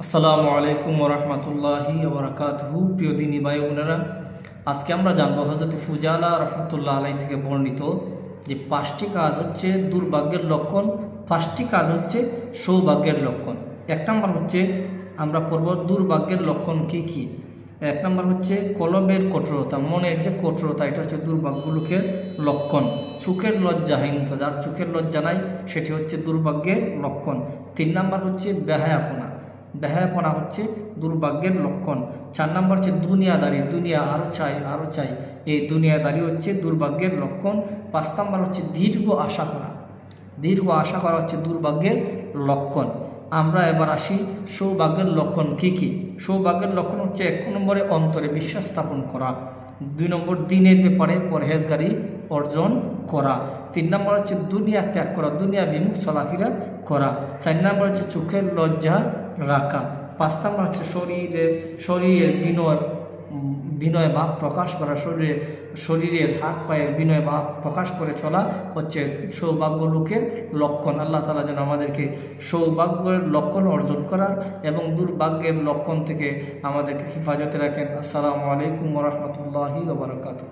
আসসালামু আলাইকুম ওরহমতুল্লাহি ওবরাকাতুহু। প্রিয় দিনী ভাই বোনেরা, আজকে আমরা জানবো হযরত ফুজালা রহমতুল্লাহ আলাই থেকে বর্ণিত যে 5টি কাজ হচ্ছে দুর্ভাগ্যের লক্ষণ, 5টি কাজ হচ্ছে সৌভাগ্যের লক্ষণ। 1 নম্বর হচ্ছে আমরা পড়ব দুর্ভাগ্যের লক্ষণ কি কি। 1 নম্বর হচ্ছে কলবের কঠোরতা, মনের যে কঠোরতা, এটা হচ্ছে দুর্ভাগ্যলোকের লক্ষণ। চোখের লজ্জাহীনতা, যার চোখের লজ্জা নাই সেটি হচ্ছে দুর্ভাগ্যের লক্ষণ। 3 নম্বর হচ্ছে বেহায়াপনা, বেহায়াপনা হচ্ছে দুর্ভাগ্যের লক্ষণ। 4 নম্বর হচ্ছে দুনিয়াদারি, দুনিয়া আরও চাই, এই দুনিয়াদারি হচ্ছে দুর্ভাগ্যের লক্ষণ। 5 নম্বর হচ্ছে দীর্ঘ আশা করা, দীর্ঘ আশা করা হচ্ছে দুর্ভাগ্যের লক্ষণ। আমরা এবার আসি সৌভাগ্যের লক্ষণ কী কী। সৌভাগ্যের লক্ষণ হচ্ছে 1 নম্বরে অন্তরে বিশ্বাস স্থাপন করা, 2 নম্বর দিনের ব্যাপারে পরহেজগারি অর্জন করা, 3 নম্বর হচ্ছে দুনিয়া ত্যাগ করা, দুনিয়া বিমুখ চলাফেরা করা, 4 নম্বর হচ্ছে চোখের লজ্জা রাখা, 5 নম্বর হচ্ছে শরীরের বিনয় ভাব প্রকাশ করা, শরীরের হাত পায়ের বিনয় ভাব প্রকাশ করে চলা হচ্ছে সৌভাগ্য লোকের লক্ষণ। আল্লাহ তাআলা যেন আমাদেরকে সৌভাগ্যের লক্ষণ অর্জন করার এবং দুর্ভাগ্যের লক্ষণ থেকে আমাদেরকে হেফাজতে রাখেন। আসসালামু আলাইকুম ওয়া রাহমাতুল্লাহি ওয়া বারাকাতুহু।